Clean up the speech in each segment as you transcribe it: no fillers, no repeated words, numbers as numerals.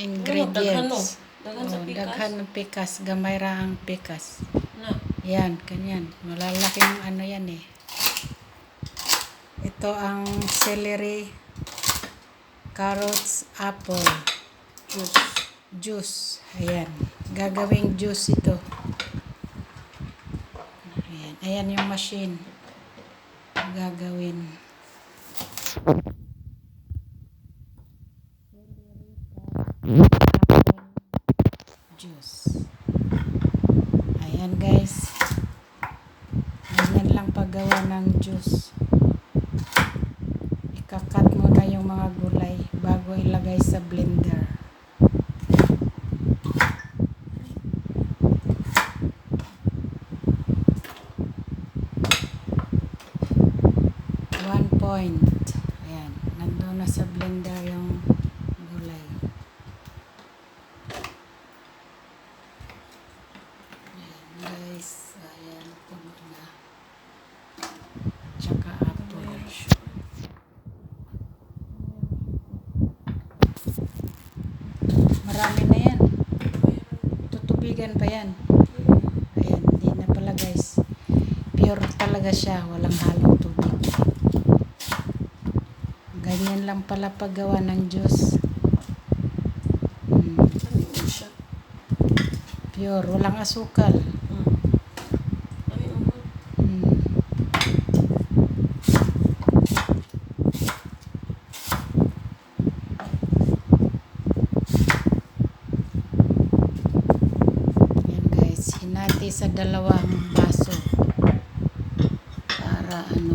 ingredients. Daghan sa pikas. Daghan ng pikas. Gamay ra ang pikas. Na. Yan, kanyan. Malalaking ano yan eh. Ito ang celery, carrots, apple, juice. Ayan. Gagawing juice ito. Ayan. Ayan yung machine. Gagawin. Juice. Ayan guys. Ganyan lang paggawa ng juice. Ikakat muna yung mga gulay bago ilagay sa blender. Ayan. Nandun na sa blender yung gulay. Ayan guys. Ayan. Puno na. Tsaka apple. Marami na yan. Tutubigan pa yan. Ayan. Hindi na pala guys. Pure talaga siya. Walang halong tubig. Ganyan lang pala paggawa ng juice. Pure, walang asukal. Yan guys, hinati sa dalawang baso. Para ano.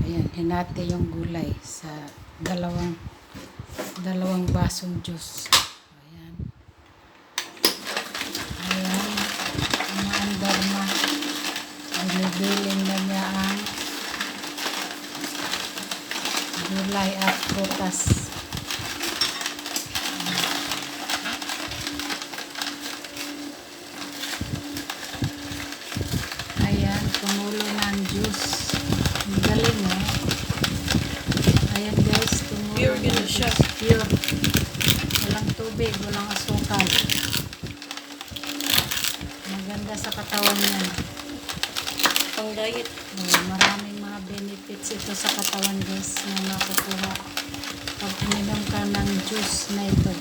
Ayan, hinati yung gulay sa dalawang basong juice. Ayan. Ayan. Umaandar na. Binibiling na niya ang gulay at prutas. Ayan, tumulo na ang juice. Ang galing eh. Ayan guys, tumulo Pure na ganun ang siya. juice. Pure. Walang tubig, walang asukal. Maganda sa katawan yan. Pang diet. Maraming mga benefits ito sa katawan guys na makukuha pag uminom ka ng juice na ito.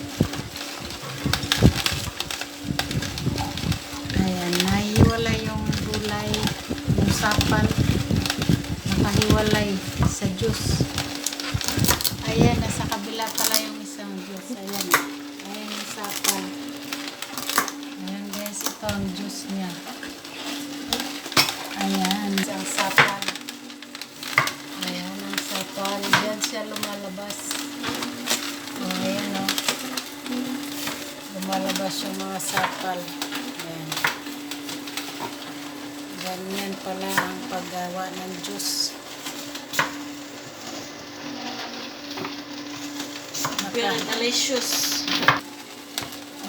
Ayan, nahiwalay yung gulay, yung sapal, nakahiwalay sa juice. Ayan, nasa kabila pala yung isang juice. Ayan, ayan yung sapal. Ayan guys, ito ang juice niya. Ayan, isang sapal. Ayan ang sapal. Diyan siya lumalabas. O, ayan o. Lumalabas yung mga sapal. Ayan. Ganyan pala ang paggawa ng juice. Very delicious.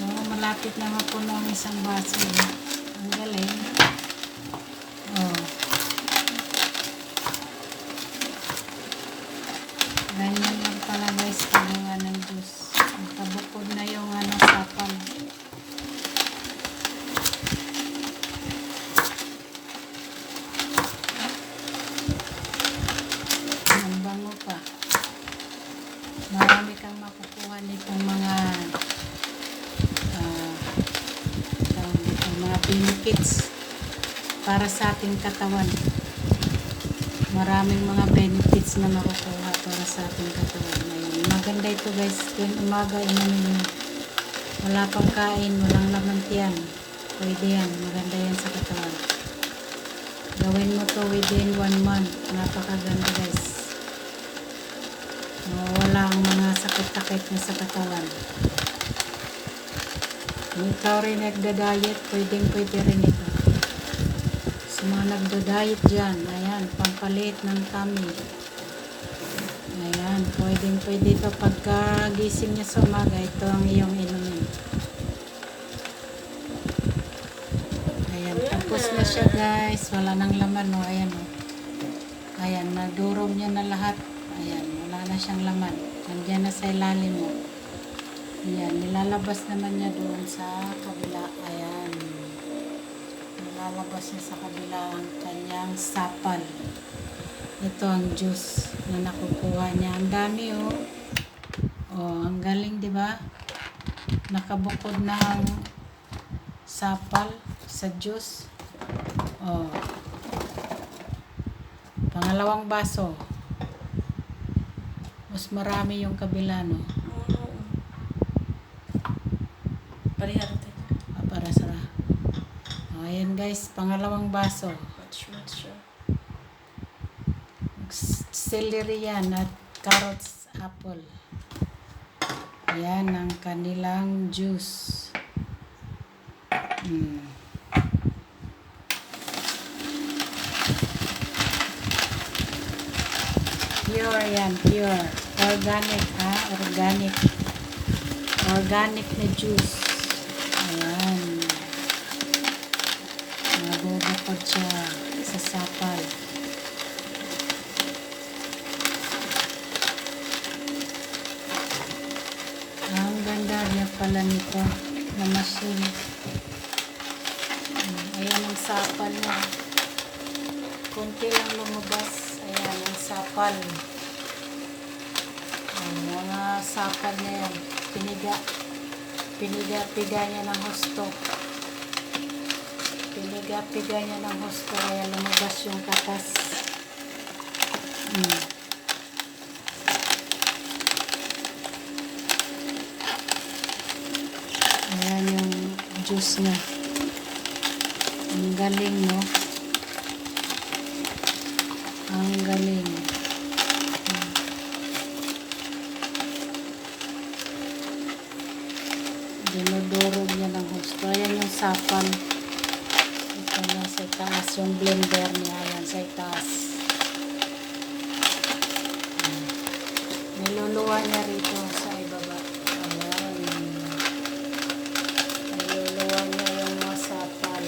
Oh, malapit na mapuno ang isang baso. Ang galing. Oh. Ganyan lang pala guys paggawa ng juice. Magkabukod na yung sapal. Ang bango pa. Marami kang makukuha nitong mga benefits para sa ating katawan. Maraming mga benefits na makukuha para sa ating katawan. Ayun. Maganda ito guys. Tuwing umaga, inumin mo. Wala pang kain, walang laman tiyan. Pwede yan. Maganda yan sa katawan. Gawin mo to within 1 month. Napakaganda guys. Wala ang mga sakit-sakit na sa katawan. Kung ikaw rin nagda-diet, pwede rin ito. Sa mga nagda-diet dyan, ayan, pampalit ng tummy. Ayan, pwede ito pagkagising niya sa umaga, ito ang iyong inumin. Ayan, tapos na siya guys. Wala nang laman, no? Ayan, no? Ayan, nadurog niya na lahat. Ayan, wala siyang laman. Nandiyan na sa ilalim mo. Ayan, nilalabas naman niya doon sa kabila. Ayan. Nilalabas niya sa kabila ang kanyang sapal. Ito ang juice na nakukuha niya. Ang dami oh. Oh, ang galing, di ba? Nakabukod na ang sapal sa juice. Oh. Pangalawang baso. Mas marami yung kabila, no? Parihara tayo. Para sa... Oh, ayan guys, pangalawang baso. Much siya. Celery yan at carrots, apple. Ayan ang kanilang juice. Pure yan, pure. Organic ha, organic. Organic na juice. Ayan. Nabubukod siya sa sapal. Ang ganda niya pala nito na machine. Ayan ang sapal niya. Kunti lang lumabas. Ayan ang sapal. Ang mga sapal na yan. Piniga niya ng husto. Piniga niya ng husto. Kaya lumabas yung katas. Ayan yung juice niya. Ang galing, no? Ang galing. Dinudurog niya ng husto. Ayan yung sapal. Ito na sa taas. Yung blender niya. Ayan sa taas. Niluluwa niya rito sa ibaba. Ayan. Niluluwa niya yung mga sapal.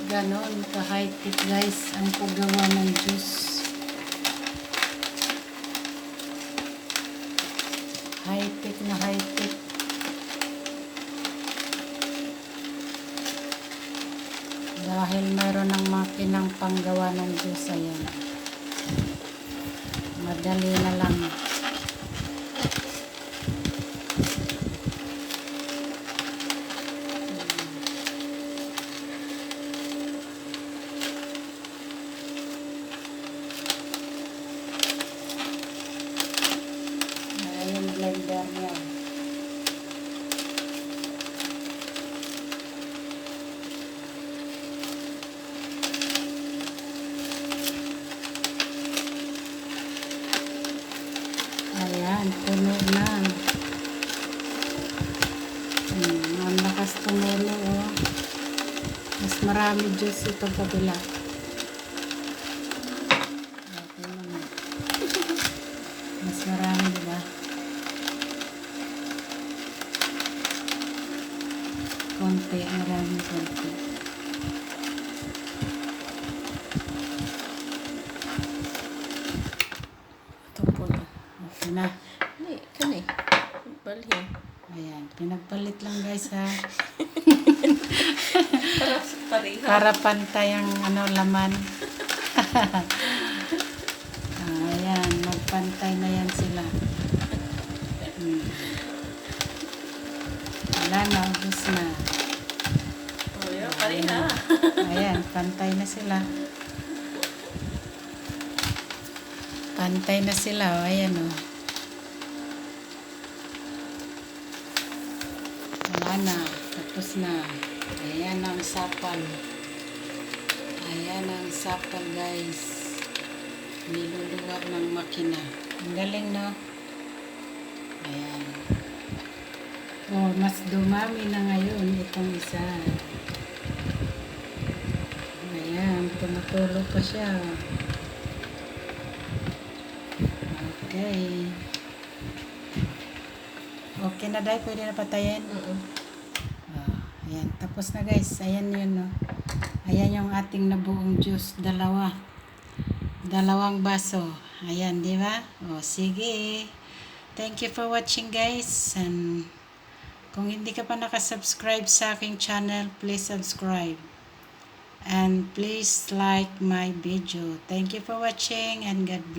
Ganon ka-high-tech guys ang paggawa ng juice. High-tech na high-tech. Dahil mayroon ng makinang panggawa ng juice. Ayan. Madali na lang. Blender niya. Ayan, puno na. Ang lakas tumulo, oh. Mas marami juice itong kabila. Mas marami, diba? Konti, maraming konti. Ito po. Okay na. Hindi, kani. Balhin. Ayan, pinagpalit lang guys ha. Para pariha. Para pantay ang laman. Ayan, magpantay na yan sila. Wala na, ubos na. Oh, yeah, pariha. Ayan, pantay na sila. Pantay na sila, o. Ayan, o. Wala na, tapos na. Ayan ang sapal. Ayan ang sapal, guys. Niluluwag ng makina. Ang galing, no? Ayan. Oh, mas dumami na ngayon itong isa. Ayan, tumutulog pa siya. Okay. Okay. Okay na, Day. Pwede na patayin. Ayan. Tapos na, guys. Ayan yun, no. Ayan yung ating nabuong juice. Dalawang baso. Ayan, di ba? O, sige. Thank you for watching, guys. And kung hindi ka pa nakasubscribe sa aking channel, please subscribe. And please like my video. Thank you for watching and God bless.